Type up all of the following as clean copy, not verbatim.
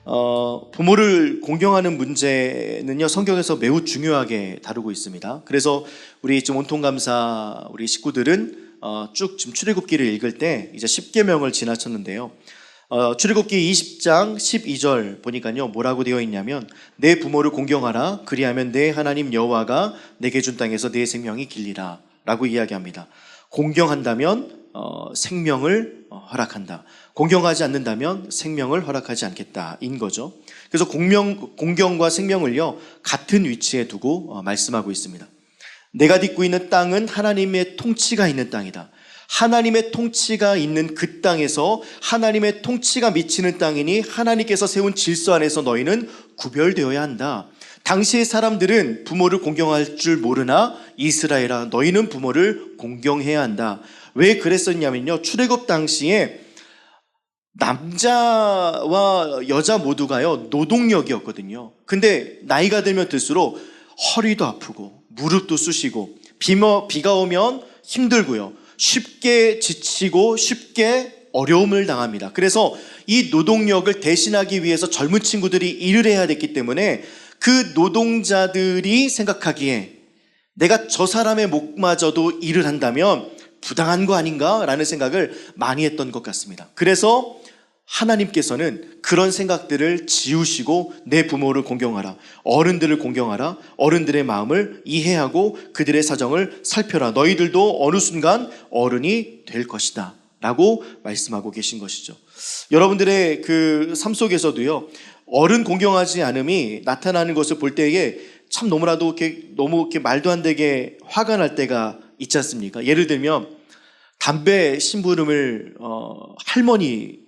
부모를 공경하는 문제는요, 성경에서 매우 중요하게 다루고 있습니다. 그래서 우리 지금 온통감사 우리 식구들은 쭉 지금 출애굽기를 읽을 때 이제 10계명을 지나쳤는데요. 출애굽기 20장 12절 보니까요, 뭐라고 되어 있냐면, 내 부모를 공경하라. 그리하면 내 하나님 여호와가 내게 준 땅에서 내 생명이 길리라 라고 이야기합니다. 공경한다면 생명을 허락한다. 공경하지 않는다면 생명을 허락하지 않겠다 인 거죠. 그래서 공경과 생명을요, 같은 위치에 두고 말씀하고 있습니다. 내가 딛고 있는 땅은 하나님의 통치가 있는 땅이다. 하나님의 통치가 있는 그 땅에서 하나님의 통치가 미치는 땅이니 하나님께서 세운 질서 안에서 너희는 구별되어야 한다. 당시의 사람들은 부모를 공경할 줄 모르나 이스라엘아, 너희는 부모를 공경해야 한다. 왜 그랬었냐면요, 출애굽 당시에 남자와 여자 모두가요, 노동력이었거든요. 근데 나이가 들면 들수록 허리도 아프고 무릎도 쑤시고 비가 오면 힘들고요, 쉽게 지치고 쉽게 어려움을 당합니다. 그래서 이 노동력을 대신하기 위해서 젊은 친구들이 일을 해야 됐기 때문에 그 노동자들이 생각하기에 내가 저 사람의 목마저도 일을 한다면 부당한 거 아닌가? 라는 생각을 많이 했던 것 같습니다. 그래서 하나님께서는 그런 생각들을 지우시고 내 부모를 공경하라, 어른들을 공경하라, 어른들의 마음을 이해하고 그들의 사정을 살펴라, 너희들도 어느 순간 어른이 될 것이다 라고 말씀하고 계신 것이죠. 여러분들의 그 삶 속에서도요, 어른 공경하지 않음이 나타나는 것을 볼 때에 참 너무 이렇게 말도 안 되게 화가 날 때가 있지 않습니까? 예를 들면 담배 심부름을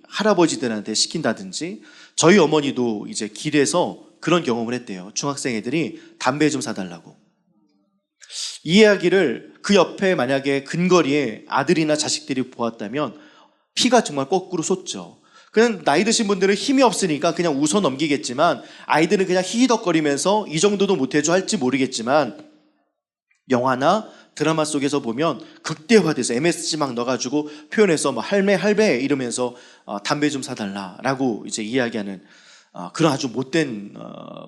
할아버지들한테 시킨다든지, 저희 어머니도 이제 길에서 그런 경험을 했대요. 중학생 애들이 담배 좀 사달라고. 이 이야기를 그 옆에 만약에 근거리에 아들이나 자식들이 보았다면 피가 정말 거꾸로 솟죠. 그냥 나이 드신 분들은 힘이 없으니까 그냥 웃어 넘기겠지만, 아이들은 그냥 히히덕거리면서 이 정도도 못해줘 할지 모르겠지만, 영화나 드라마 속에서 보면 극대화돼서 MSG 막 넣어가지고 표현해서 뭐 할배 이러면서 담배 좀 사달라라고 이제 이야기하는 그런 아주 못된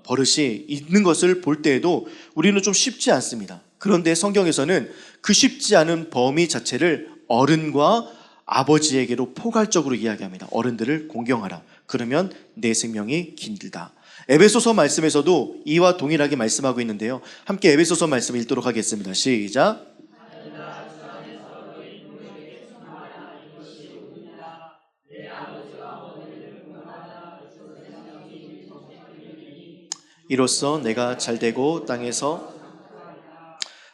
버릇이 있는 것을 볼 때에도 우리는 좀 쉽지 않습니다. 그런데 성경에서는 그 쉽지 않은 범위 자체를 어른과 아버지에게로 포괄적으로 이야기합니다. 어른들을 공경하라. 그러면 내 생명이 길다. 에베소서 말씀에서도 이와 동일하게 말씀하고 있는데요, 함께 에베소서 말씀 읽도록 하겠습니다. 시작. 이로써 내가 잘되고 땅에서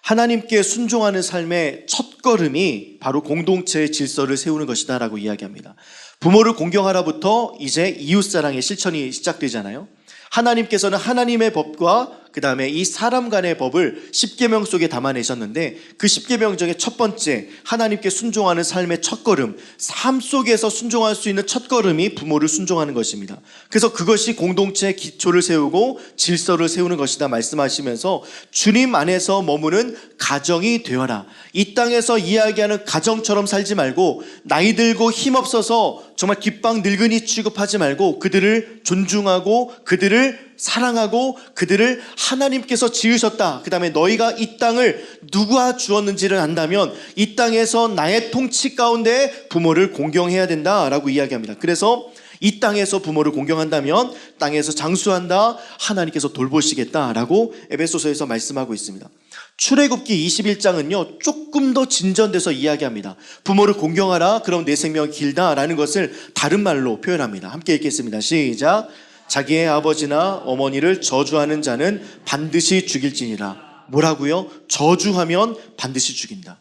하나님께 순종하는 삶의 첫걸음이 바로 공동체의 질서를 세우는 것이다 라고 이야기합니다. 부모를 공경하라부터 이제 이웃사랑의 실천이 시작되잖아요. 하나님께서는 하나님의 법과 그 다음에 이 사람 간의 법을 10계명 속에 담아내셨는데, 그 10계명 중에 첫 번째, 하나님께 순종하는 삶의 첫걸음, 삶 속에서 순종할 수 있는 첫걸음이 부모를 순종하는 것입니다. 그래서 그것이 공동체의 기초를 세우고 질서를 세우는 것이다 말씀하시면서, 주님 안에서 머무는 가정이 되어라. 이 땅에서 이야기하는 가정처럼 살지 말고, 나이 들고 힘없어서 정말 뒷방 늙은이 취급하지 말고 그들을 존중하고 그들을 사랑하고 그들을 하나님께서 지으셨다, 그 다음에 너희가 이 땅을 누가 주었는지를 안다면 이 땅에서 나의 통치 가운데 부모를 공경해야 된다라고 이야기합니다. 그래서 이 땅에서 부모를 공경한다면 땅에서 장수한다, 하나님께서 돌보시겠다라고 에베소서에서 말씀하고 있습니다. 출애굽기 21장은요 조금 더 진전돼서 이야기합니다. 부모를 공경하라, 그럼 내 생명이 길다라는 것을 다른 말로 표현합니다. 함께 읽겠습니다. 시작. 자기의 아버지나 어머니를 저주하는 자는 반드시 죽일지니라. 뭐라고요? 저주하면 반드시 죽인다.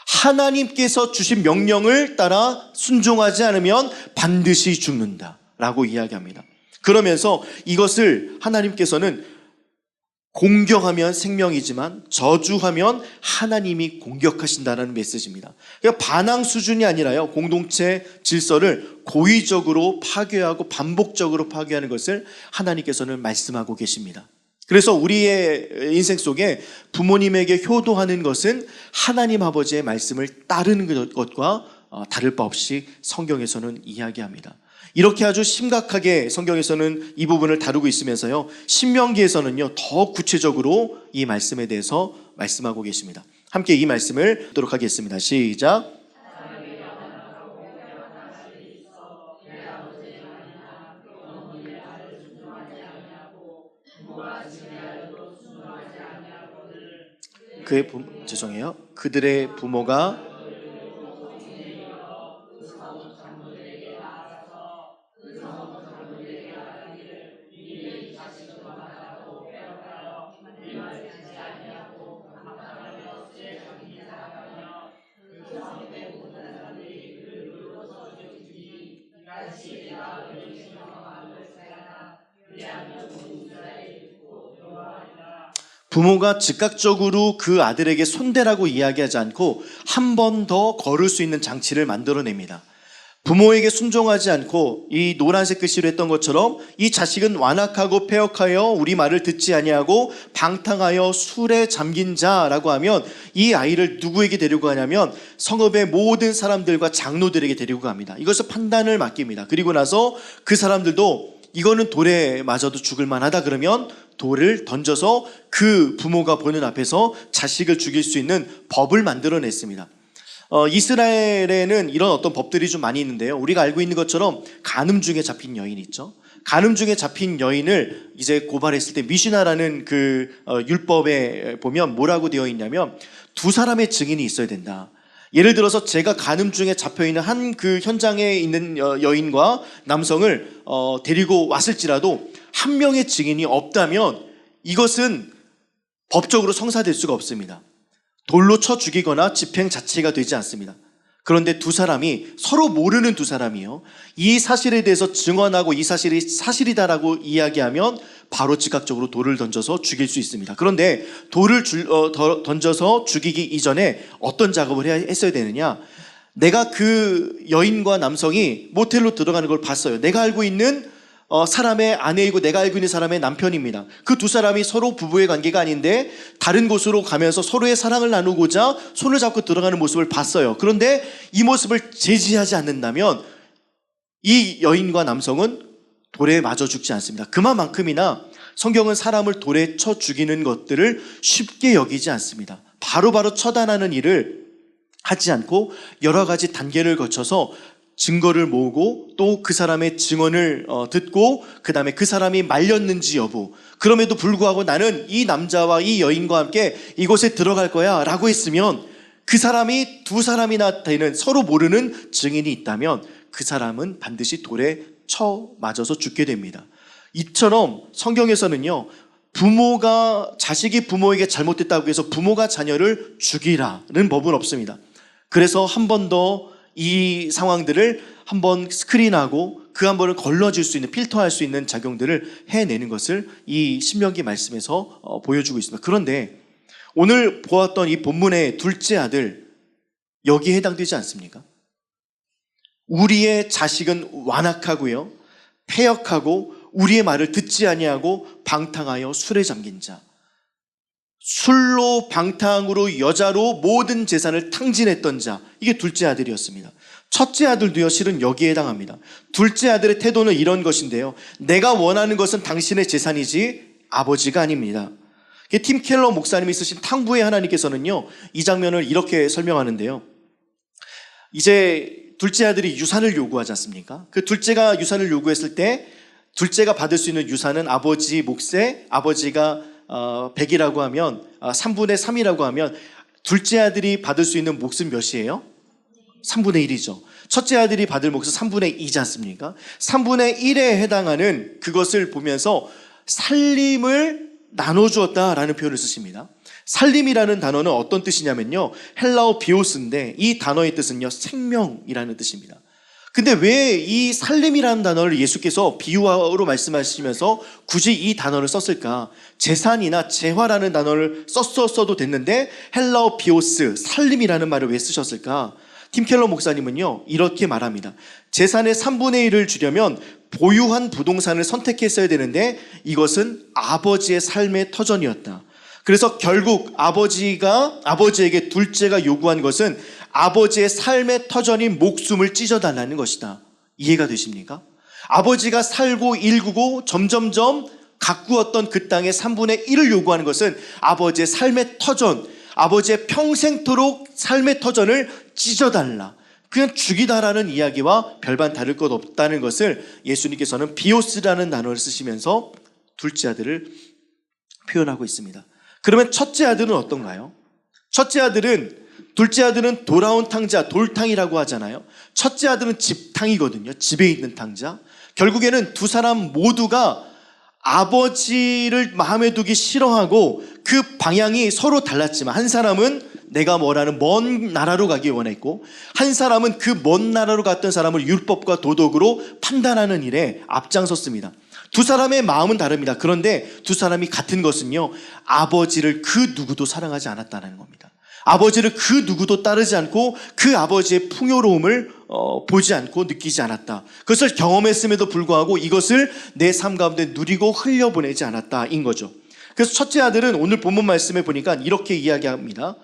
하나님께서 주신 명령을 따라 순종하지 않으면 반드시 죽는다 라고 이야기합니다. 그러면서 이것을 하나님께서는 공경하면 생명이지만 저주하면 하나님이 공격하신다는 메시지입니다. 그러니까 반항 수준이 아니라요, 공동체 질서를 고의적으로 파괴하고 반복적으로 파괴하는 것을 하나님께서는 말씀하고 계십니다. 그래서 우리의 인생 속에 부모님에게 효도하는 것은 하나님 아버지의 말씀을 따르는 것과 다를 바 없이 성경에서는 이야기합니다. 이렇게 아주 심각하게 성경에서는 이 부분을 다루고 있으면서요, 신명기에서는요 더 구체적으로 이 말씀에 대해서 말씀하고 계십니다. 함께 이 말씀을 듣도록 하겠습니다. 시작. 죄송해요. 그들의 부모가 부모가 즉각적으로 그 아들에게 손대라고 이야기하지 않고 한 번 더 걸을 수 있는 장치를 만들어냅니다. 부모에게 순종하지 않고 이 노란색 글씨로 했던 것처럼 이 자식은 완악하고 패역하여 우리 말을 듣지 아니하고 방탕하여 술에 잠긴 자라고 하면 이 아이를 누구에게 데리고 가냐면 성읍의 모든 사람들과 장로들에게 데리고 갑니다. 이것을 판단을 맡깁니다. 그리고 나서 그 사람들도 이거는 돌에 맞아도 죽을 만하다 그러면 돌을 던져서 그 부모가 보는 앞에서 자식을 죽일 수 있는 법을 만들어냈습니다. 이스라엘에는 이런 어떤 법들이 좀 많이 있는데요. 우리가 알고 있는 것처럼 간음 중에 잡힌 여인 있죠. 간음 중에 잡힌 여인을 이제 고발했을 때 미시나라는 그 율법에 보면 뭐라고 되어 있냐면 두 사람의 증인이 있어야 된다. 예를 들어서 제가 간음 중에 잡혀있는 한 그 현장에 있는 여인과 남성을 데리고 왔을지라도 한 명의 증인이 없다면 이것은 법적으로 성사될 수가 없습니다. 돌로 쳐 죽이거나 집행 자체가 되지 않습니다. 그런데 두 사람이 서로 모르는 두 사람이요, 이 사실에 대해서 증언하고 이 사실이 사실이다라고 이야기하면 바로 즉각적으로 돌을 던져서 죽일 수 있습니다. 그런데 돌을 던져서 죽이기 이전에 어떤 작업을 했어야 되느냐, 내가 그 여인과 남성이 모텔로 들어가는 걸 봤어요. 내가 알고 있는 사람의 아내이고 내가 알고 있는 사람의 남편입니다. 그 두 사람이 서로 부부의 관계가 아닌데 다른 곳으로 가면서 서로의 사랑을 나누고자 손을 잡고 들어가는 모습을 봤어요. 그런데 이 모습을 제지하지 않는다면 이 여인과 남성은 돌에 맞아 죽지 않습니다. 그만큼이나 성경은 사람을 돌에 쳐 죽이는 것들을 쉽게 여기지 않습니다. 바로바로 처단하는 일을 하지 않고 여러 가지 단계를 거쳐서 증거를 모으고 또 그 사람의 증언을 듣고 그 다음에 그 사람이 말렸는지 여부, 그럼에도 불구하고 나는 이 남자와 이 여인과 함께 이곳에 들어갈 거야 라고 했으면 그 사람이 두 사람이나 되는 서로 모르는 증인이 있다면 그 사람은 반드시 돌에 쳐 맞아서 죽게 됩니다. 이처럼 성경에서는요, 자식이 부모에게 잘못됐다고 해서 부모가 자녀를 죽이라는 법은 없습니다. 그래서 한 번 더 이 상황들을 한번 스크린하고 그 한 번을 걸러질 수 있는, 필터할 수 있는 작용들을 해내는 것을 이 신명기 말씀에서 보여주고 있습니다. 그런데 오늘 보았던 이 본문의 둘째 아들, 여기에 해당되지 않습니까? 우리의 자식은 완악하고요, 패역하고 우리의 말을 듣지 아니하고 방탕하여 술에 잠긴 자, 술로 방탕으로 여자로 모든 재산을 탕진했던 자, 이게 둘째 아들이었습니다. 첫째 아들도요, 실은 여기에 해당합니다. 둘째 아들의 태도는 이런 것인데요, 내가 원하는 것은 당신의 재산이지 아버지가 아닙니다. 팀 켈러 목사님이 쓰신 탕부의 하나님께서는요, 이 장면을 이렇게 설명하는데요, 이제 둘째 아들이 유산을 요구하지 않습니까? 그 둘째가 유산을 요구했을 때 둘째가 받을 수 있는 유산은 아버지 몫에, 아버지가 100이라고 하면 3분의 3이라고 하면 둘째 아들이 받을 수 있는 몫은 몇이에요? 3분의 1이죠. 첫째 아들이 받을 몫은 3분의 2지 않습니까? 3분의 1에 해당하는 그것을 보면서 살림을 나눠주었다라는 표현을 쓰십니다. 살림이라는 단어는 어떤 뜻이냐면요, 헬라어 비오스인데 이 단어의 뜻은요, 생명이라는 뜻입니다. 근데 왜 이 살림이라는 단어를 예수께서 비유어로 말씀하시면서 굳이 이 단어를 썼을까? 재산이나 재화라는 단어를 썼어도 됐는데 헬라어 비오스, 살림이라는 말을 왜 쓰셨을까? 팀 켈러 목사님은요, 이렇게 말합니다. 재산의 3분의 1을 주려면 보유한 부동산을 선택했어야 되는데 이것은 아버지의 삶의 터전이었다. 그래서 결국 아버지에게 둘째가 요구한 것은 아버지의 삶의 터전인 목숨을 찢어달라는 것이다. 이해가 되십니까? 아버지가 살고 일구고 점점점 가꾸었던 그 땅의 3분의 1을 요구하는 것은 아버지의 삶의 터전, 아버지의 평생토록 삶의 터전을 찢어달라, 그냥 죽이다라는 이야기와 별반 다를 것 없다는 것을 예수님께서는 비오스라는 단어를 쓰시면서 둘째 아들을 표현하고 있습니다. 그러면 첫째 아들은 어떤가요? 둘째 아들은 돌아온 탕자, 돌탕이라고 하잖아요. 첫째 아들은 집탕이거든요. 집에 있는 탕자. 결국에는 두 사람 모두가 아버지를 마음에 두기 싫어하고 그 방향이 서로 달랐지만, 한 사람은 내가 뭐라는 먼 나라로 가기 원했고, 한 사람은 그 먼 나라로 갔던 사람을 율법과 도덕으로 판단하는 일에 앞장섰습니다. 두 사람의 마음은 다릅니다. 그런데 두 사람이 같은 것은요, 아버지를 그 누구도 사랑하지 않았다는 겁니다. 아버지를 그 누구도 따르지 않고 그 아버지의 풍요로움을 보지 않고 느끼지 않았다. 그것을 경험했음에도 불구하고 이것을 내 삶 가운데 누리고 흘려보내지 않았다인 거죠. 그래서 첫째 아들은 오늘 본문 말씀에 보니까 이렇게 이야기합니다.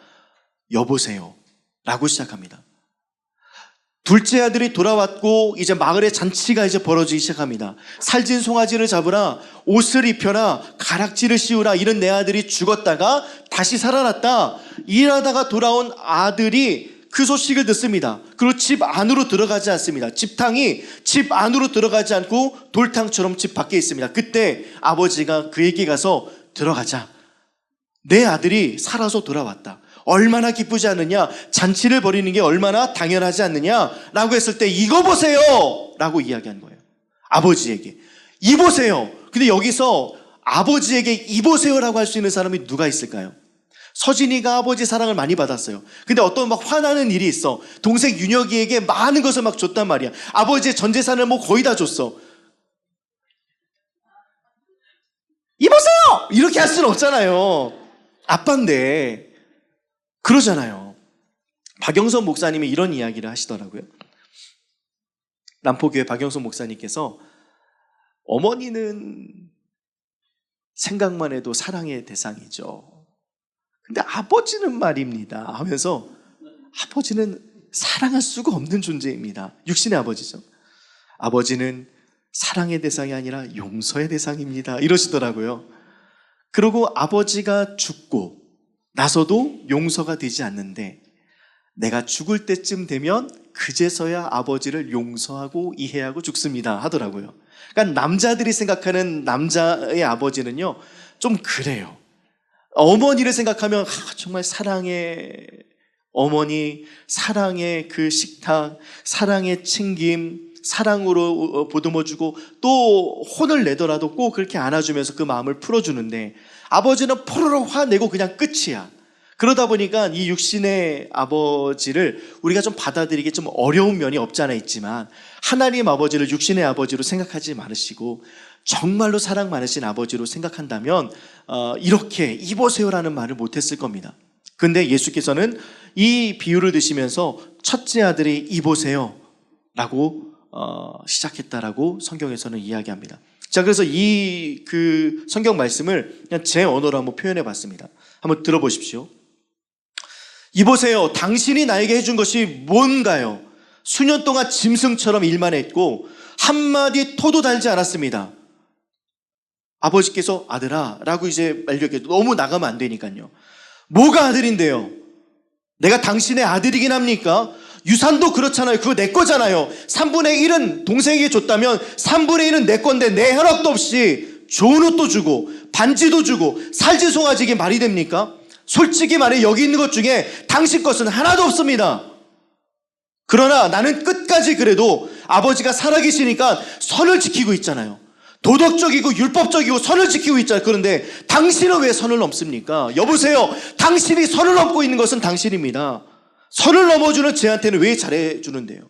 여보세요 라고 시작합니다. 둘째 아들이 돌아왔고 이제 마을에 잔치가 이제 벌어지기 시작합니다. 살진 송아지를 잡으라, 옷을 입혀라, 가락지를 씌우라. 이런 내 아들이 죽었다가 다시 살아났다. 일하다가 돌아온 아들이 그 소식을 듣습니다. 그리고 집 안으로 들어가지 않습니다. 집탕이 집 안으로 들어가지 않고 돌탕처럼 집 밖에 있습니다. 그때 아버지가 그에게 가서 들어가자, 내 아들이 살아서 돌아왔다, 얼마나 기쁘지 않느냐, 잔치를 벌이는 게 얼마나 당연하지 않느냐라고 했을 때 이거 보세요 라고 이야기한 거예요. 아버지에게 이보세요. 근데 여기서 아버지에게 이보세요라고 할 수 있는 사람이 누가 있을까요? 서진이가 아버지 사랑을 많이 받았어요. 근데 어떤 막 화나는 일이 있어. 동생 윤혁이에게 많은 것을 막 줬단 말이야. 아버지의 전 재산을 뭐 거의 다 줬어. 이보세요 이렇게 할 수는 없잖아요. 아빠인데. 그러잖아요. 박영선 목사님이 이런 이야기를 하시더라고요. 남포교회 박영선 목사님께서 어머니는 생각만 해도 사랑의 대상이죠. 근데 아버지는 말입니다 하면서, 아버지는 사랑할 수가 없는 존재입니다. 육신의 아버지죠. 아버지는 사랑의 대상이 아니라 용서의 대상입니다 이러시더라고요. 그리고 아버지가 죽고 나서도 용서가 되지 않는데 내가 죽을 때쯤 되면 그제서야 아버지를 용서하고 이해하고 죽습니다 하더라고요. 그러니까 남자들이 생각하는 남자의 아버지는요 좀 그래요. 어머니를 생각하면 정말 사랑의 어머니, 사랑의 그 식탁, 사랑의 챙김, 사랑으로 보듬어주고 또 혼을 내더라도 꼭 그렇게 안아주면서 그 마음을 풀어주는데, 아버지는 포로로 화내고 그냥 끝이야. 그러다 보니까 이 육신의 아버지를 우리가 좀 받아들이기 좀 어려운 면이 없지 않아 있지만, 하나님 아버지를 육신의 아버지로 생각하지 마시고 정말로 사랑 많으신 아버지로 생각한다면 이렇게 이보세요라는 말을 못했을 겁니다. 근데 예수께서는 이 비유를 드시면서 첫째 아들이 이보세요 라고 시작했다라고 성경에서는 이야기합니다. 자, 그래서 이 그 성경 말씀을 그냥 제 언어로 한번 표현해 봤습니다. 한번 들어보십시오. 이보세요, 당신이 나에게 해준 것이 뭔가요? 수년 동안 짐승처럼 일만 했고 한마디 토도 달지 않았습니다. 아버지께서 아들아 라고 이제 말려게, 너무 나가면 안 되니까요. 뭐가 아들인데요? 내가 당신의 아들이긴 합니까? 유산도 그렇잖아요. 그거 내 거잖아요. 3분의 1은 동생에게 줬다면 3분의 1은 내 건데 내 허락도 없이 좋은 옷도 주고 반지도 주고 살지 송아지게 말이 됩니까? 솔직히 말해 여기 있는 것 중에 당신 것은 하나도 없습니다. 그러나 나는 끝까지 그래도 아버지가 살아계시니까 선을 지키고 있잖아요. 도덕적이고 율법적이고 선을 지키고 있잖아요. 그런데 당신은 왜 선을 넘습니까? 여보세요, 당신이 선을 넘고 있는 것은 당신입니다. 선을 넘어주는 쟤한테는 왜 잘해주는데요?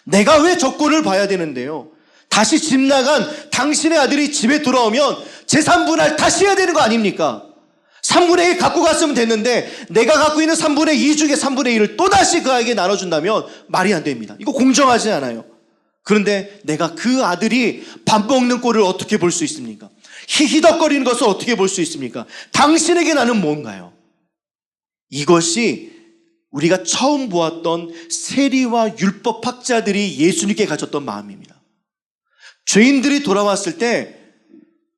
내가 왜 적고를 봐야 되는데요? 다시 집 나간 당신의 아들이 집에 돌아오면 제3분할 다시 해야 되는 거 아닙니까? 3분의 1 갖고 갔으면 됐는데 내가 갖고 있는 3분의 2 중에 3분의 1을 또다시 그 아이에게 나눠준다면 말이 안 됩니다. 이거 공정하지 않아요. 그런데 내가 그 아들이 밥 먹는 꼴을 어떻게 볼 수 있습니까? 히히덕거리는 것을 어떻게 볼 수 있습니까? 당신에게 나는 뭔가요? 이것이 우리가 처음 보았던 세리와 율법학자들이 예수님께 가졌던 마음입니다. 죄인들이 돌아왔을 때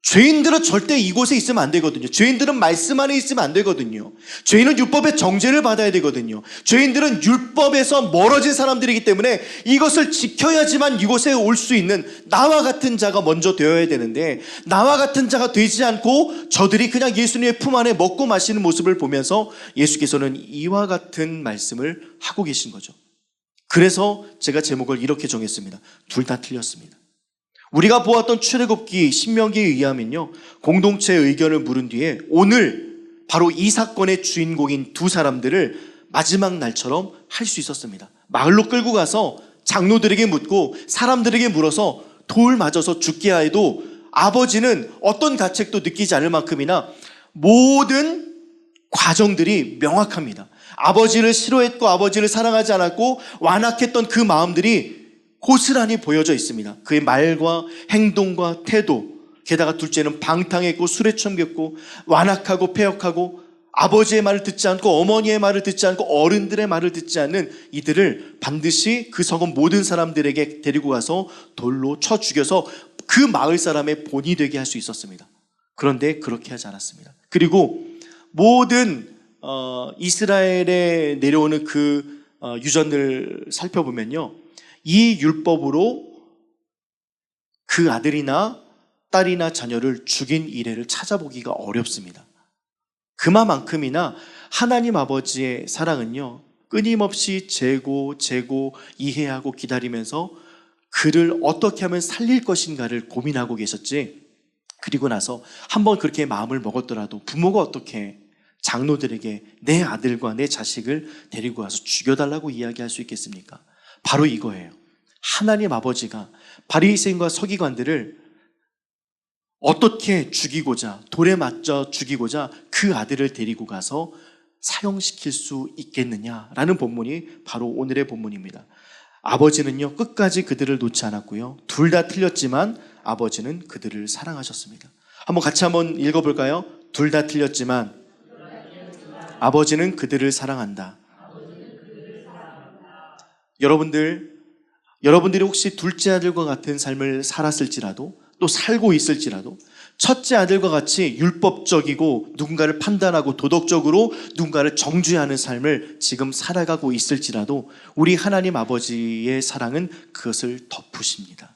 죄인들은 절대 이곳에 있으면 안 되거든요. 죄인들은 말씀 안에 있으면 안 되거든요. 죄인은 율법의 정죄를 받아야 되거든요. 죄인들은 율법에서 멀어진 사람들이기 때문에 이것을 지켜야지만 이곳에 올 수 있는 나와 같은 자가 먼저 되어야 되는데, 나와 같은 자가 되지 않고 저들이 그냥 예수님의 품 안에 먹고 마시는 모습을 보면서 예수께서는 이와 같은 말씀을 하고 계신 거죠. 그래서 제가 제목을 이렇게 정했습니다. 둘 다 틀렸습니다. 우리가 보았던 출애굽기, 신명기에 의하면요, 공동체의 의견을 물은 뒤에 오늘 바로 이 사건의 주인공인 두 사람들을 마지막 날처럼 할 수 있었습니다. 마을로 끌고 가서 장로들에게 묻고 사람들에게 물어서 돌 맞아서 죽게 하여도 아버지는 어떤 가책도 느끼지 않을 만큼이나 모든 과정들이 명확합니다. 아버지를 싫어했고 아버지를 사랑하지 않았고 완악했던 그 마음들이 고스란히 보여져 있습니다. 그의 말과 행동과 태도, 게다가 둘째는 방탕했고 술에 처먹였고 완악하고 패역하고 아버지의 말을 듣지 않고 어머니의 말을 듣지 않고 어른들의 말을 듣지 않는 이들을 반드시 그 성읍 모든 사람들에게 데리고 가서 돌로 쳐 죽여서 그 마을 사람의 본이 되게 할 수 있었습니다. 그런데 그렇게 하지 않았습니다. 그리고 모든 이스라엘에 내려오는 그 유전들 살펴보면요, 이 율법으로 그 아들이나 딸이나 자녀를 죽인 이래를 찾아보기가 어렵습니다. 그만큼이나 하나님 아버지의 사랑은요, 끊임없이 재고 이해하고 기다리면서 그를 어떻게 하면 살릴 것인가를 고민하고 계셨지, 그리고 나서 한번 그렇게 마음을 먹었더라도 부모가 어떻게 장로들에게 내 아들과 내 자식을 데리고 와서 죽여달라고 이야기할 수 있겠습니까? 바로 이거예요. 하나님 아버지가 바리새인과 서기관들을 어떻게 죽이고자, 돌에 맞춰 죽이고자 그 아들을 데리고 가서 사형시킬 수 있겠느냐라는 본문이 바로 오늘의 본문입니다. 아버지는요, 끝까지 그들을 놓지 않았고요, 둘 다 틀렸지만 아버지는 그들을 사랑하셨습니다. 같이 한번 읽어볼까요? 둘 다 틀렸지만 아버지는 그들을 사랑한다. 여러분들이 혹시 둘째 아들과 같은 삶을 살았을지라도, 또 살고 있을지라도, 첫째 아들과 같이 율법적이고 누군가를 판단하고 도덕적으로 누군가를 정죄하는 삶을 지금 살아가고 있을지라도 우리 하나님 아버지의 사랑은 그것을 덮으십니다.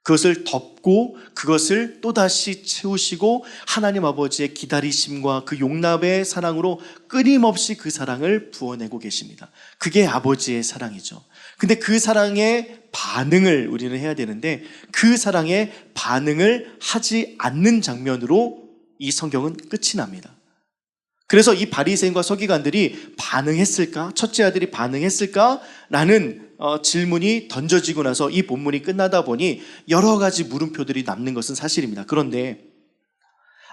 그것을 덮고 그것을 또다시 채우시고 하나님 아버지의 기다리심과 그 용납의 사랑으로 끊임없이 그 사랑을 부어내고 계십니다. 그게 아버지의 사랑이죠. 근데 그 사랑의 반응을 우리는 해야 되는데, 그 사랑의 반응을 하지 않는 장면으로 이 성경은 끝이 납니다. 그래서 이 바리새인과 서기관들이 반응했을까? 첫째 아들이 반응했을까? 라는 질문이 던져지고 나서 이 본문이 끝나다 보니 여러 가지 물음표들이 남는 것은 사실입니다. 그런데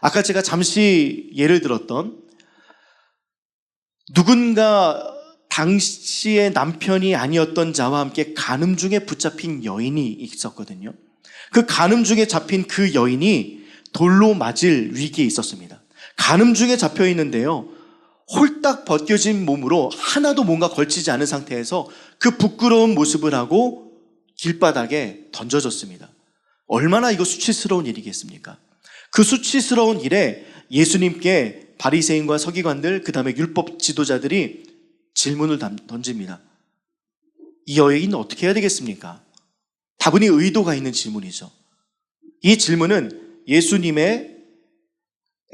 아까 제가 잠시 예를 들었던 누군가 당시의 남편이 아니었던 자와 함께 간음 중에 붙잡힌 여인이 있었거든요. 그 간음 중에 잡힌 그 여인이 돌로 맞을 위기에 있었습니다. 간음 중에 잡혀 있는데요, 홀딱 벗겨진 몸으로 하나도 뭔가 걸치지 않은 상태에서 그 부끄러운 모습을 하고 길바닥에 던져졌습니다. 얼마나 이거 수치스러운 일이겠습니까? 그 수치스러운 일에 예수님께 바리새인과 서기관들, 그 다음에 율법 지도자들이 질문을 던집니다. 이 여인은 어떻게 해야 되겠습니까? 다분히 의도가 있는 질문이죠. 이 질문은 예수님의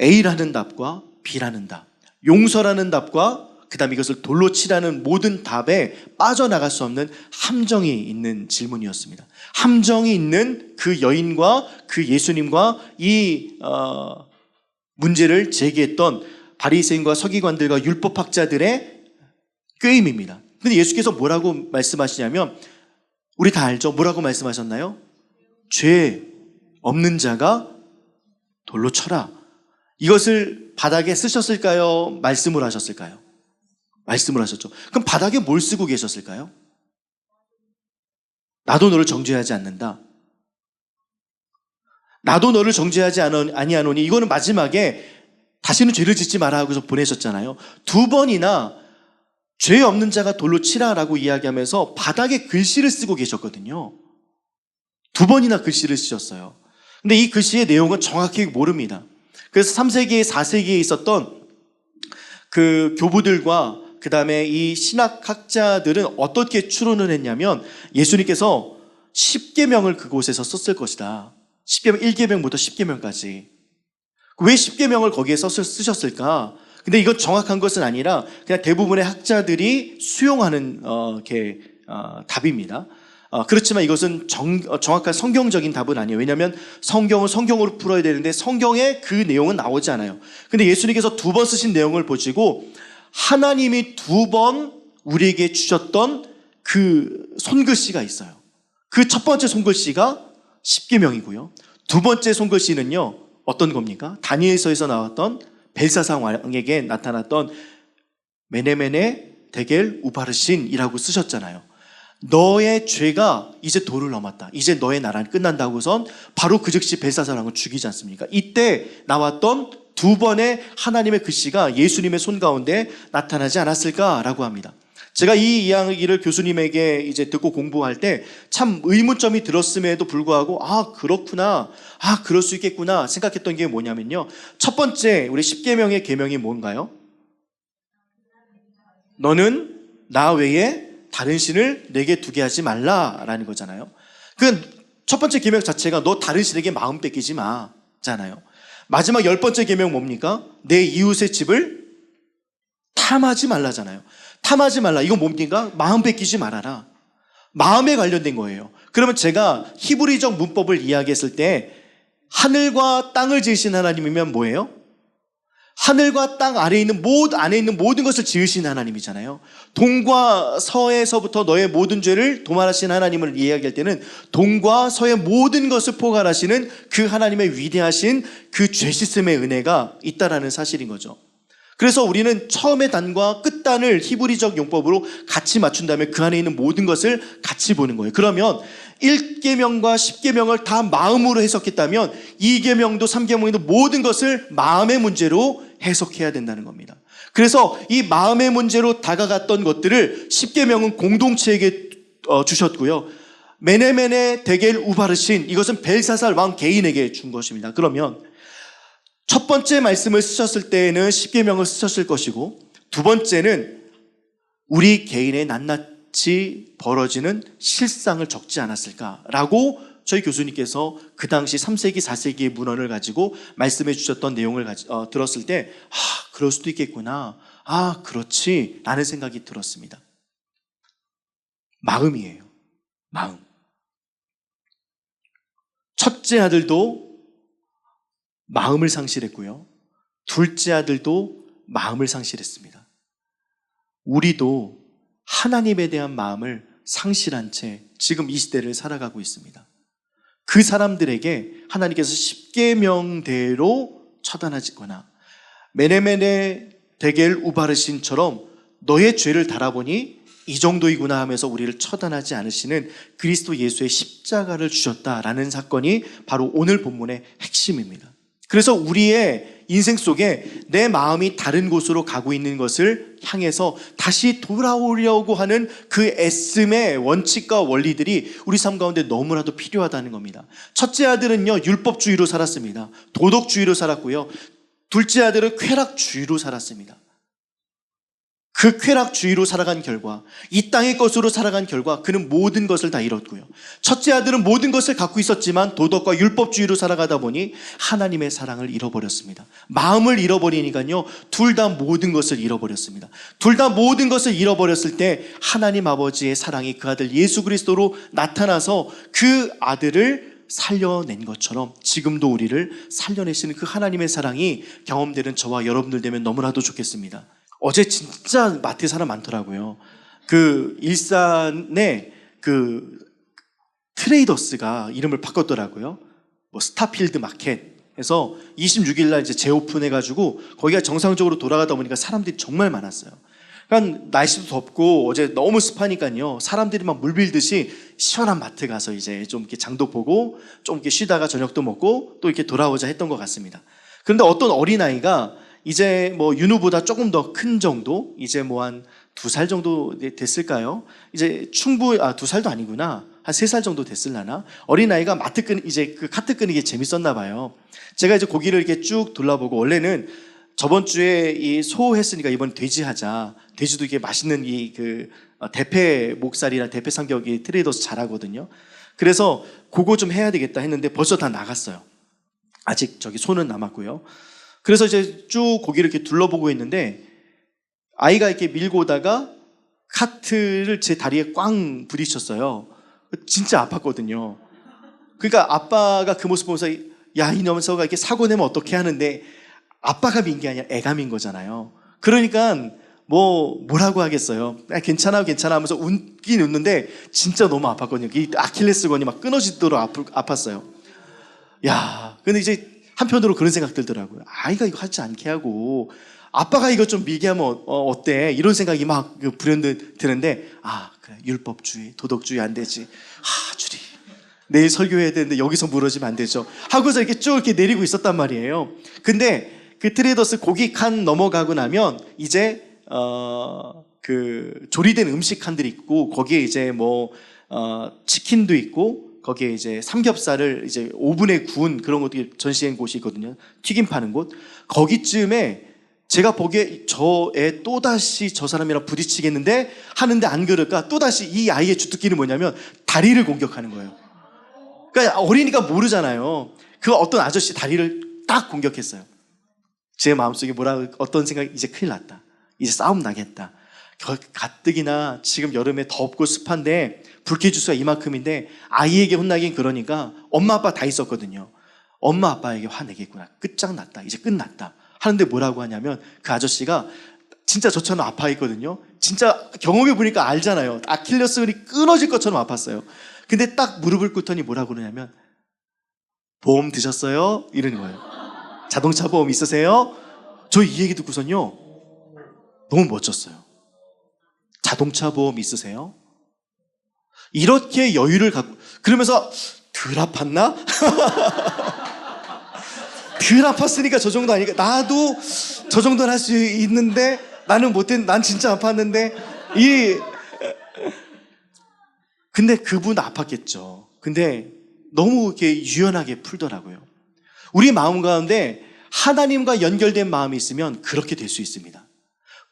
A라는 답과 B라는 답, 용서라는 답과 그 다음에 이것을 돌로 치라는 모든 답에 빠져나갈 수 없는 함정이 있는 질문이었습니다. 함정이 있는 그 여인과 그 예수님과 이 문제를 제기했던 바리새인과 서기관들과 율법학자들의 꾀임입니다. 근데 예수께서 뭐라고 말씀하시냐면, 우리 다 알죠? 뭐라고 말씀하셨나요? 죄 없는 자가 돌로 쳐라. 이것을 바닥에 쓰셨을까요? 말씀을 하셨을까요? 말씀을 하셨죠. 그럼 바닥에 뭘 쓰고 계셨을까요? 나도 너를 정죄하지 않는다. 나도 너를 정죄하지 아니하노니, 이거는 마지막에 다시는 죄를 짓지 마라 하고서 보내셨잖아요. 두 번이나 죄 없는 자가 돌로 치라라고 이야기하면서 바닥에 글씨를 쓰고 계셨거든요. 2번이나 글씨를 쓰셨어요. 근데 이 글씨의 내용은 정확히 모릅니다. 그래서 3세기, 4세기에 있었던 그 교부들과 그 다음에 이 신학학자들은 어떻게 추론을 했냐면 예수님께서 10계명을 그곳에서 썼을 것이다. 10계명, 1계명부터 10계명까지. 왜 10계명을 거기에 쓰셨을까? 근데 이건 정확한 것은 아니라 그냥 대부분의 학자들이 수용하는 답입니다. 그렇지만 이것은 정확한 성경적인 답은 아니에요. 왜냐하면 성경은 성경으로 풀어야 되는데 성경에 그 내용은 나오지 않아요. 근데 예수님께서 2번 쓰신 내용을 보시고 하나님이 2번 우리에게 주셨던 그 손글씨가 있어요. 그 첫 번째 손글씨가 10계명이고요. 2번째 손글씨는요, 어떤 겁니까? 다니엘서에서 나왔던 벨사상 왕에게 나타났던 메네메네 데겔 우바르신이라고 쓰셨잖아요. 너의 죄가 이제 도를 넘었다. 이제 너의 나라는 끝난다고선 바로 그 즉시 벨사살 왕을 죽이지 않습니까? 이때 나왔던 2번의 하나님의 글씨가 예수님의 손 가운데 나타나지 않았을까라고 합니다. 제가 이 이야기를 교수님에게 이제 듣고 공부할 때 참 의문점이 들었음에도 불구하고 그렇구나, 그럴 수 있겠구나 생각했던 게 뭐냐면요, 첫 번째 우리 10계명의 계명이 뭔가요? 너는 나 외에 다른 신을 내게 두게 하지 말라라는 거잖아요. 그 첫 번째 계명 자체가 너 다른 신에게 마음 뺏기지 마잖아요. 마지막 10번째 계명 뭡니까? 내 이웃의 집을 탐하지 말라잖아요. 탐하지 말라. 이건 뭡니까? 마음 뺏기지 말아라. 마음에 관련된 거예요. 그러면 제가 히브리적 문법을 이야기했을 때 하늘과 땅을 지으신 하나님이면 뭐예요? 하늘과 땅 아래에 있는 모든 것을 지으신 하나님이잖아요. 동과 서에서부터 너의 모든 죄를 도말하신 하나님을 이야기할 때는 동과 서의 모든 것을 포괄하시는 그 하나님의 위대하신 그 죄 씻음의 은혜가 있다라는 사실인 거죠. 그래서 우리는 처음의 단과 끝단을 히브리적 용법으로 같이 맞춘 다음에 그 안에 있는 모든 것을 같이 보는 거예요. 그러면 1계명과 10계명을 다 마음으로 해석했다면 2계명도 3계명도 모든 것을 마음의 문제로 해석해야 된다는 겁니다. 그래서 이 마음의 문제로 다가갔던 것들을 10계명은 공동체에게 주셨고요. 메네메네 데겔 우바르신, 이것은 벨사살 왕 개인에게 준 것입니다. 그러면 첫 번째 말씀을 쓰셨을 때에는 10계명을 쓰셨을 것이고, 두 번째는 우리 개인의 낱낱이 벌어지는 실상을 적지 않았을까라고 저희 교수님께서 그 당시 3세기, 4세기의 문헌을 가지고 말씀해 주셨던 내용을 들었을 때 그럴 수도 있겠구나, 그렇지 라는 생각이 들었습니다. 마음이에요. 마음. 첫째 아들도 마음을 상실했고요, 둘째 아들도 마음을 상실했습니다. 우리도 하나님에 대한 마음을 상실한 채 지금 이 시대를 살아가고 있습니다. 그 사람들에게 하나님께서 10계명대로 처단하시거나 메네메네 데겔 우바르신처럼 너의 죄를 달아보니 이 정도이구나 하면서 우리를 처단하지 않으시는 그리스도 예수의 십자가를 주셨다라는 사건이 바로 오늘 본문의 핵심입니다. 그래서 우리의 인생 속에 내 마음이 다른 곳으로 가고 있는 것을 향해서 다시 돌아오려고 하는 그 애씀의 원칙과 원리들이 우리 삶 가운데 너무나도 필요하다는 겁니다. 첫째 아들은요, 율법주의로 살았습니다. 도덕주의로 살았고요. 둘째 아들은 쾌락주의로 살았습니다. 그 쾌락주의로 살아간 결과, 이 땅의 것으로 살아간 결과 그는 모든 것을 다 잃었고요. 첫째 아들은 모든 것을 갖고 있었지만 도덕과 율법주의로 살아가다 보니 하나님의 사랑을 잃어버렸습니다. 마음을 잃어버리니까요, 둘 다 모든 것을 잃어버렸습니다. 둘 다 모든 것을 잃어버렸을 때 하나님 아버지의 사랑이 그 아들 예수 그리스도로 나타나서 그 아들을 살려낸 것처럼 지금도 우리를 살려내시는 그 하나님의 사랑이 경험되는 저와 여러분들 되면 너무나도 좋겠습니다. 어제 진짜 마트에 사람 많더라고요. 그 일산에 그 트레이더스가 이름을 바꿨더라고요. 뭐 스타필드 마켓에서 26일 날 이제 재오픈해가지고 거기가 정상적으로 돌아가다 보니까 사람들이 정말 많았어요. 그러니까 날씨도 덥고 어제 너무 습하니까요, 사람들이 막 물빌듯이 시원한 마트 가서 이제 좀 이렇게 장도 보고 좀 이렇게 쉬다가 저녁도 먹고 또 이렇게 돌아오자 했던 것 같습니다. 그런데 어떤 어린아이가 이제 뭐 윤우보다 조금 더 큰 정도, 이제 뭐 한 2살 정도 됐을까요? 이제 2살도 아니구나. 한 3살 정도 됐을라나? 어린아이가 이제 그 카트 끄는 게 재밌었나 봐요. 제가 이제 고기를 이렇게 쭉 둘러보고, 원래는 저번 주에 이 소 했으니까 이번 돼지 하자. 돼지도 이게 맛있는 대패 목살이랑 대패 삼겹이 트레이더스 잘하거든요. 그래서 그거 좀 해야 되겠다 했는데 벌써 다 나갔어요. 아직 저기 소는 남았고요. 그래서 이제 쭉 고기를 이렇게 둘러보고 있는데, 아이가 이렇게 밀고 오다가 카트를 제 다리에 꽝 부딪혔어요. 진짜 아팠거든요. 그러니까 아빠가 그 모습 보면서, 야, 이 녀석아 이렇게 사고 내면 어떻게 하는데, 아빠가 민 게 아니라 애가 민 거잖아요. 그러니까 뭐라고 하겠어요. 괜찮아 하면서 웃긴 웃는데 진짜 너무 아팠거든요. 이 아킬레스건이 막 끊어지도록 아팠어요. 야, 근데 이제 한편으로 그런 생각 들더라고요. 아이가 이거 하지 않게 하고 아빠가 이거 좀 밀게 하면 어때? 이런 생각이 막 불현듯 드는데, 그래, 율법주의, 도덕주의 안 되지. 주리, 내일 설교해야 되는데 여기서 무너지면 안 되죠. 하고서 이렇게 쭉 이렇게 내리고 있었단 말이에요. 근데 그 트레이더스 고기 칸 넘어가고 나면 이제 그 조리된 음식 칸들이 있고, 거기에 이제 치킨도 있고, 거기에 이제 삼겹살을 이제 오븐에 구운 그런 것들이 전시한 곳이 있거든요. 튀김 파는 곳. 거기쯤에 제가 보기에 저 애 또다시 저 사람이랑 부딪히겠는데 하는데, 안 그럴까? 또다시 이 아이의 주특기는 뭐냐면 다리를 공격하는 거예요. 그러니까 어리니까 모르잖아요. 그 어떤 아저씨 다리를 딱 공격했어요. 제 마음속에 어떤 생각이, 이제 큰일 났다. 이제 싸움 나겠다. 가뜩이나 지금 여름에 덥고 습한데 불쾌지수가 이만큼인데 아이에게 혼나긴 그러니까 엄마 아빠 다 있었거든요. 엄마 아빠에게 화내겠구나. 끝장났다. 이제 끝났다. 하는데 뭐라고 하냐면, 그 아저씨가 진짜 저처럼 아파했거든요. 진짜 경험해보니까 알잖아요. 아킬레스건이 끊어질 것처럼 아팠어요. 근데 딱 무릎을 꿇더니 뭐라고 그러냐면, 보험 드셨어요? 이러는 거예요. 자동차 보험 있으세요? 저 이 얘기 듣고선요, 너무 멋졌어요. 자동차 보험 있으세요? 이렇게 여유를 갖고, 그러면서 덜 아팠나? 덜 아팠으니까 저 정도 아니까, 나도 저 정도는 할 수 있는데 나는 못했, 난 진짜 아팠는데 근데 그분 아팠겠죠. 근데 너무 이렇게 유연하게 풀더라고요. 우리 마음 가운데 하나님과 연결된 마음이 있으면 그렇게 될 수 있습니다.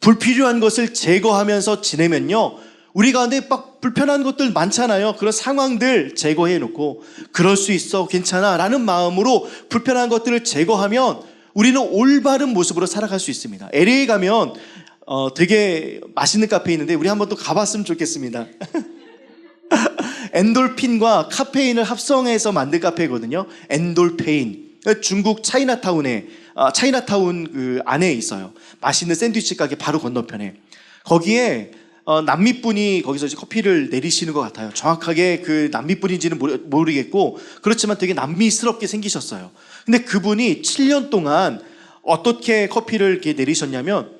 불필요한 것을 제거하면서 지내면요, 우리 가운데 막 불편한 것들 많잖아요. 그런 상황들 제거해 놓고, 그럴 수 있어, 괜찮아 라는 마음으로 불편한 것들을 제거하면 우리는 올바른 모습으로 살아갈 수 있습니다. LA 가면 되게 맛있는 카페 있는데 우리 한번 또 가봤으면 좋겠습니다. 엔돌핀과 카페인을 합성해서 만든 카페거든요. 엔돌페인. 중국 차이나타운 그 안에 있어요. 맛있는 샌드위치 가게 바로 건너편에. 거기에 남미분이 거기서 이제 커피를 내리시는 것 같아요. 정확하게 그 남미분인지는 모르겠고, 그렇지만 되게 남미스럽게 생기셨어요. 근데 그분이 7년 동안 어떻게 커피를 이렇게 내리셨냐면,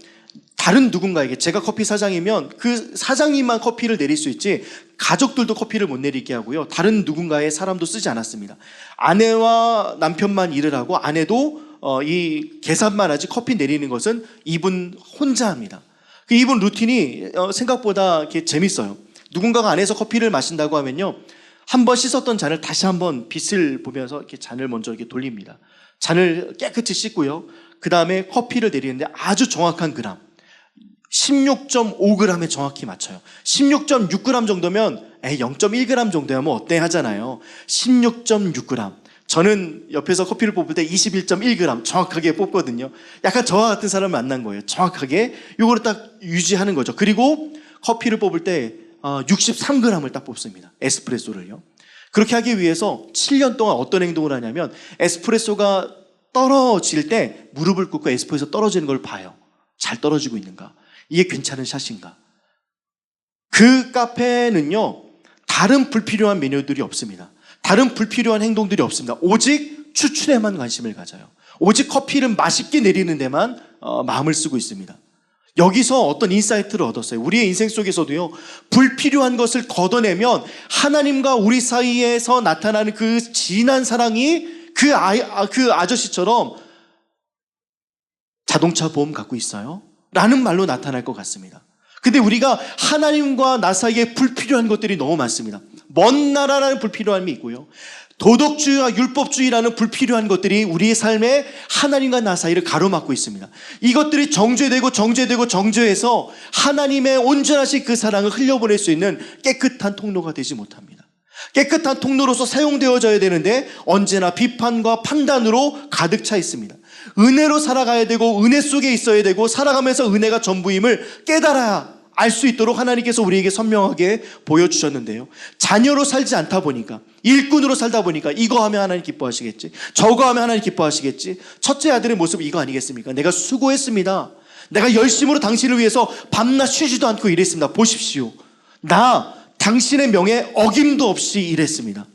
다른 누군가에게, 제가 커피 사장이면 그 사장님만 커피를 내릴 수 있지 가족들도 커피를 못 내리게 하고요, 다른 누군가의 사람도 쓰지 않았습니다. 아내와 남편만 일을 하고, 아내도 이 계산만 하지 커피 내리는 것은 이분 혼자 합니다. 이분 루틴이 생각보다 이렇게 재밌어요. 누군가가 안에서 커피를 마신다고 하면요, 한번 씻었던 잔을 다시 한번 빛을 보면서 이렇게 잔을 먼저 이렇게 돌립니다. 잔을 깨끗이 씻고요, 그 다음에 커피를 내리는데 아주 정확한 그램, 16.5g에 정확히 맞춰요. 16.6g 정도면 0.1g 정도야 뭐 어때 하잖아요. 16.6g. 저는 옆에서 커피를 뽑을 때 21.1g 정확하게 뽑거든요. 약간 저와 같은 사람을 만난 거예요. 정확하게 이거를 딱 유지하는 거죠. 그리고 커피를 뽑을 때 63g을 딱 뽑습니다. 에스프레소를요. 그렇게 하기 위해서 7년 동안 어떤 행동을 하냐면, 에스프레소가 떨어질 때 무릎을 꿇고 에스프레소 떨어지는 걸 봐요. 잘 떨어지고 있는가? 이게 괜찮은 샷인가? 그 카페는요, 다른 불필요한 메뉴들이 없습니다. 다른 불필요한 행동들이 없습니다. 오직 추출에만 관심을 가져요. 오직 커피를 맛있게 내리는 데만 마음을 쓰고 있습니다. 여기서 어떤 인사이트를 얻었어요. 우리의 인생 속에서도요, 불필요한 것을 걷어내면 하나님과 우리 사이에서 나타나는 그 진한 사랑이 그 아저씨처럼 자동차 보험 갖고 있어요? 라는 말로 나타날 것 같습니다. 근데 우리가 하나님과 나 사이에 불필요한 것들이 너무 많습니다. 먼 나라라는 불필요함이 있고요. 도덕주의와 율법주의라는 불필요한 것들이 우리의 삶에 하나님과 나 사이를 가로막고 있습니다. 이것들이 정죄해서 하나님의 온전하신 그 사랑을 흘려보낼 수 있는 깨끗한 통로가 되지 못합니다. 깨끗한 통로로서 사용되어져야 되는데 언제나 비판과 판단으로 가득 차 있습니다. 은혜로 살아가야 되고 은혜 속에 있어야 되고 살아가면서 은혜가 전부임을 깨달아야 알 수 있도록 하나님께서 우리에게 선명하게 보여주셨는데요. 자녀로 살지 않다 보니까, 일꾼으로 살다 보니까 이거 하면 하나님 기뻐하시겠지, 저거 하면 하나님 기뻐하시겠지. 첫째 아들의 모습이 이거 아니겠습니까? 내가 수고했습니다. 내가 열심으로 당신을 위해서 밤낮 쉬지도 않고 일했습니다. 보십시오. 나 당신의 명에 어김도 없이 일했습니다.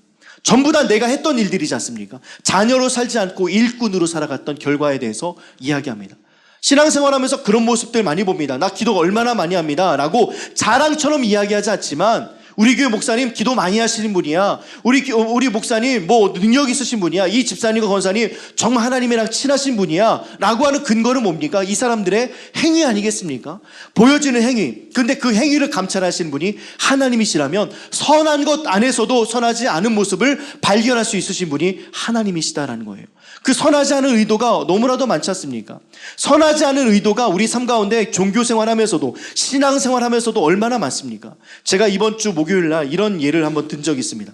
전부 다 내가 했던 일들이지 않습니까? 자녀로 살지 않고 일꾼으로 살아갔던 결과에 대해서 이야기합니다. 신앙생활하면서 그런 모습들 많이 봅니다. 나 기도 얼마나 많이 합니다 라고 자랑처럼 이야기하지 않지만, 우리 교회 목사님 기도 많이 하시는 분이야, 우리 목사님 뭐 능력 있으신 분이야, 이 집사님과 권사님 정말 하나님이랑 친하신 분이야 라고 하는 근거는 뭡니까? 이 사람들의 행위 아니겠습니까? 보여지는 행위. 근데 그 행위를 감찰하시는 분이 하나님이시라면 선한 것 안에서도 선하지 않은 모습을 발견할 수 있으신 분이 하나님이시다라는 거예요. 그 선하지 않은 의도가 너무나도 많지 않습니까? 선하지 않은 의도가 우리 삶 가운데 종교생활하면서도 신앙생활하면서도 얼마나 많습니까? 제가 이번 주 목요일 날 이런 예를 한번 든 적이 있습니다.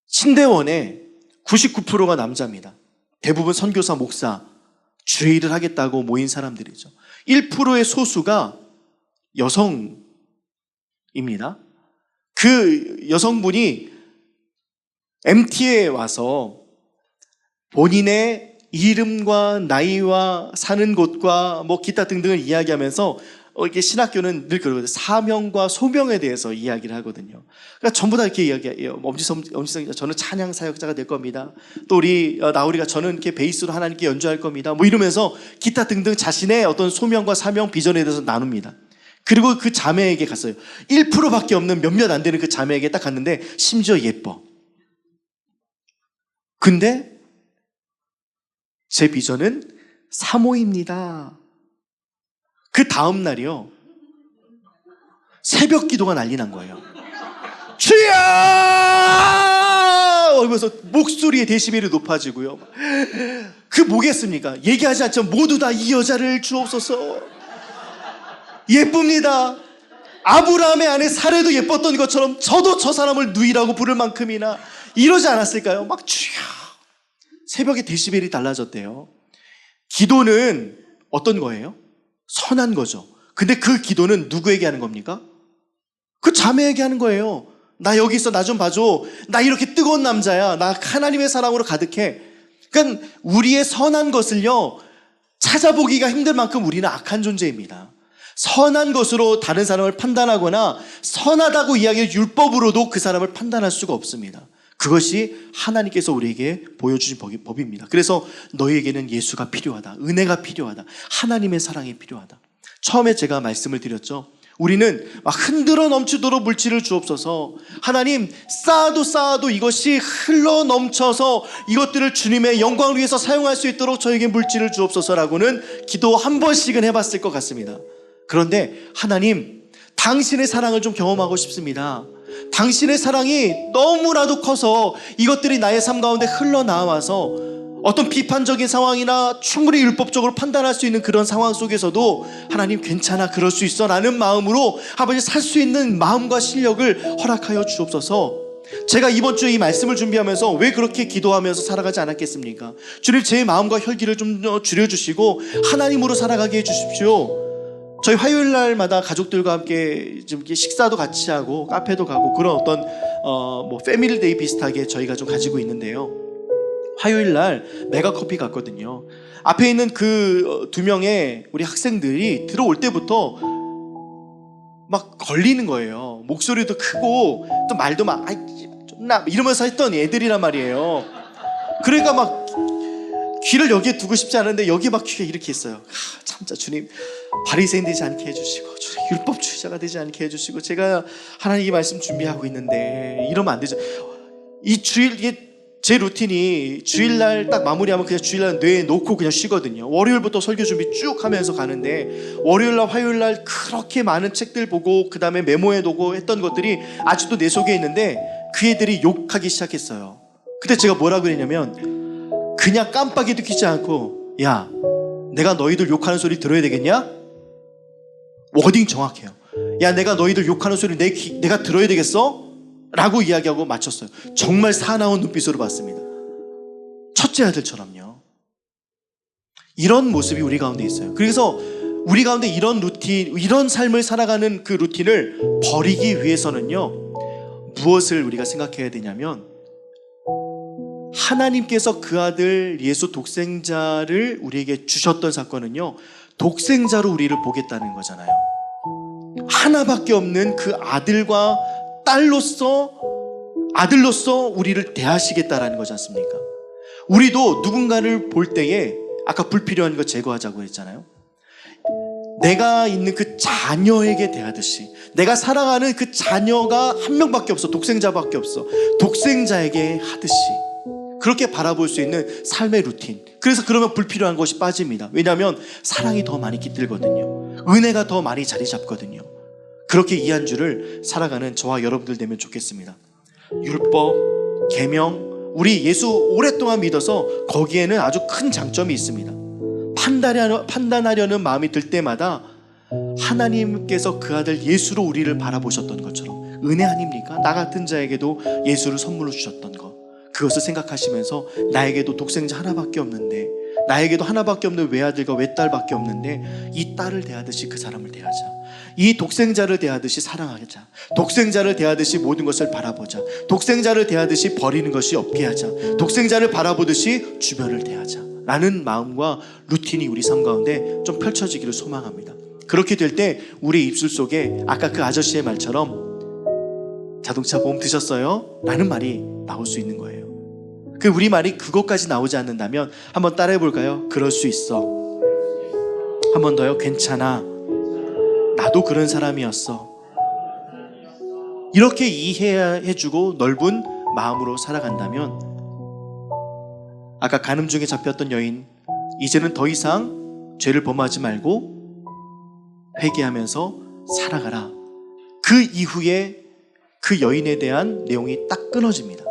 신대원에 99%가 남자입니다. 대부분 선교사, 목사, 주의 일을 하겠다고 모인 사람들이죠. 1%의 소수가 여성입니다. 그 여성분이 MT에 와서 본인의 이름과 나이와 사는 곳과 뭐 기타 등등을 이야기하면서 이렇게 신학교는 늘 그러거든요. 사명과 소명에 대해서 이야기를 하거든요. 그러니까 전부 다 이렇게 이야기해요. 엄지성 기자, 저는 찬양 사역자가 될 겁니다. 또 우리 나우리가 저는 이렇게 베이스로 하나님께 연주할 겁니다. 뭐 이러면서 기타 등등 자신의 어떤 소명과 사명, 비전에 대해서 나눕니다. 그리고 그 자매에게 갔어요. 1%밖에 없는 몇몇 안 되는 그 자매에게 딱 갔는데 심지어 예뻐. 근데 제 비전은 사모입니다. 그 다음 날이요, 새벽 기도가 난리 난 거예요. 주여! 이러면서 목소리의 데시벨이 높아지고요. 그 뭐겠습니까? 얘기하지 않지만 모두 다 이 여자를 주옵소서. 예쁩니다. 아브라함의 아내 사례도 예뻤던 것처럼 저도 저 사람을 누이라고 부를 만큼이나 이러지 않았을까요? 막 주여! 새벽에 데시벨이 달라졌대요. 기도는 어떤 거예요? 선한 거죠. 근데 그 기도는 누구에게 하는 겁니까? 그 자매에게 하는 거예요. 나 여기 있어, 나 좀 봐줘. 나 이렇게 뜨거운 남자야. 나 하나님의 사랑으로 가득해. 그러니까 우리의 선한 것을요, 찾아보기가 힘들 만큼 우리는 악한 존재입니다. 선한 것으로 다른 사람을 판단하거나 선하다고 이야기할 율법으로도 그 사람을 판단할 수가 없습니다. 그것이 하나님께서 우리에게 보여주신 법입니다. 그래서 너희에게는 예수가 필요하다, 은혜가 필요하다, 하나님의 사랑이 필요하다. 처음에 제가 말씀을 드렸죠. 우리는 막 흔들어 넘치도록 물질을 주옵소서. 하나님, 쌓아도 이것이 흘러 넘쳐서 이것들을 주님의 영광을 위해서 사용할 수 있도록 저에게 물질을 주옵소서라고는 기도 한 번씩은 해봤을 것 같습니다. 그런데 하나님, 당신의 사랑을 좀 경험하고 싶습니다. 당신의 사랑이 너무나도 커서 이것들이 나의 삶 가운데 흘러나와서 어떤 비판적인 상황이나 충분히 율법적으로 판단할 수 있는 그런 상황 속에서도 하나님 괜찮아, 그럴 수 있어 라는 마음으로 아버지 살 수 있는 마음과 실력을 허락하여 주옵소서. 제가 이번 주에 이 말씀을 준비하면서 왜 그렇게 기도하면서 살아가지 않았겠습니까? 주님, 제 마음과 혈기를 좀 줄여주시고 하나님으로 살아가게 해주십시오. 저희 화요일 날마다 가족들과 함께 좀 식사도 같이 하고 카페도 가고 그런 어떤 뭐 패밀리 데이 비슷하게 저희가 좀 가지고 있는데요. 화요일 날 메가커피 갔거든요. 앞에 있는 그 두 명의 우리 학생들이 들어올 때부터 막 걸리는 거예요. 목소리도 크고 또 말도 막 아이 존나 이러면서 했던 애들이란 말이에요. 그러니까 막 귀를 여기에 두고 싶지 않은데 여기 막 귀에 이렇게 있어요. 참자 주님, 바리새인 되지 않게 해주시고 주님, 율법주의자가 되지 않게 해주시고 제가 하나님의 말씀 준비하고 있는데 이러면 안 되죠. 이 주일 이게 제 루틴이 주일날 딱 마무리하면 그냥 주일날 뇌에 놓고 그냥 쉬거든요. 월요일부터 설교 준비 쭉 하면서 가는데 월요일날 화요일날 그렇게 많은 책들 보고 그 다음에 메모해두고 했던 것들이 아직도 내 속에 있는데 그 애들이 욕하기 시작했어요. 그때 제가 뭐라 그랬냐면 그냥 깜빡이도 켜지 않고 야 내가 너희들 욕하는 소리 들어야 되겠냐? 워딩 정확해요. 야 내가 너희들 욕하는 소리 내가 들어야 되겠어? 라고 이야기하고 마쳤어요. 정말 사나운 눈빛으로 봤습니다. 첫째 아들처럼요. 이런 모습이 우리 가운데 있어요. 그래서 우리 가운데 이런 루틴, 이런 삶을 살아가는 그 루틴을 버리기 위해서는요, 무엇을 우리가 생각해야 되냐면 하나님께서 그 아들 예수 독생자를 우리에게 주셨던 사건은요, 독생자로 우리를 보겠다는 거잖아요. 하나밖에 없는 그 아들과 아들로서 우리를 대하시겠다라는 거지 않습니까? 우리도 누군가를 볼 때에 아까 불필요한 거 제거하자고 했잖아요. 내가 있는 그 자녀에게 대하듯이, 내가 사랑하는 그 자녀가 한 명밖에 없어, 독생자밖에 없어, 독생자에게 하듯이 그렇게 바라볼 수 있는 삶의 루틴. 그래서 그러면 불필요한 것이 빠집니다. 왜냐하면 사랑이 더 많이 깃들거든요. 은혜가 더 많이 자리 잡거든요. 그렇게 이 한 주를 살아가는 저와 여러분들 되면 좋겠습니다. 율법, 계명, 우리 예수 오랫동안 믿어서 거기에는 아주 큰 장점이 있습니다. 판단하려는 마음이 들 때마다 하나님께서 그 아들 예수로 우리를 바라보셨던 것처럼 은혜 아닙니까? 나 같은 자에게도 예수를 선물로 주셨던 것, 그것을 생각하시면서 나에게도 독생자 하나밖에 없는데, 나에게도 하나밖에 없는 외아들과 외딸밖에 없는데 이 딸을 대하듯이 그 사람을 대하자. 이 독생자를 대하듯이 사랑하자. 독생자를 대하듯이 모든 것을 바라보자. 독생자를 대하듯이 버리는 것이 없게 하자. 독생자를 바라보듯이 주변을 대하자 라는 마음과 루틴이 우리 삶 가운데 좀 펼쳐지기를 소망합니다. 그렇게 될 때 우리 입술 속에 아까 그 아저씨의 말처럼 자동차 보험 드셨어요? 라는 말이 나올 수 있는 거예요. 그 우리 말이 그것까지 나오지 않는다면 한번 따라해 볼까요? 그럴 수 있어. 한 번 더요. 괜찮아. 나도 그런 사람이었어. 이렇게 이해해주고 넓은 마음으로 살아간다면 아까 간음 중에 잡혔던 여인, 이제는 더 이상 죄를 범하지 말고 회개하면서 살아가라. 그 이후에 그 여인에 대한 내용이 딱 끊어집니다.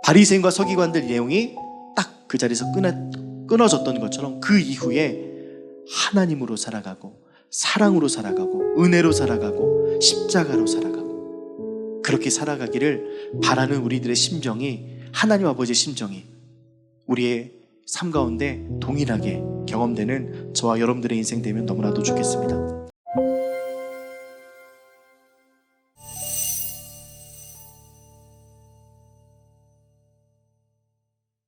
바리새인과 서기관들 내용이 딱 그 자리에서 끊어졌던 것처럼 그 이후에 하나님으로 살아가고 사랑으로 살아가고 은혜로 살아가고 십자가로 살아가고 그렇게 살아가기를 바라는 우리들의 심정이, 하나님 아버지의 심정이 우리의 삶 가운데 동일하게 경험되는 저와 여러분들의 인생 되면 너무나도 좋겠습니다.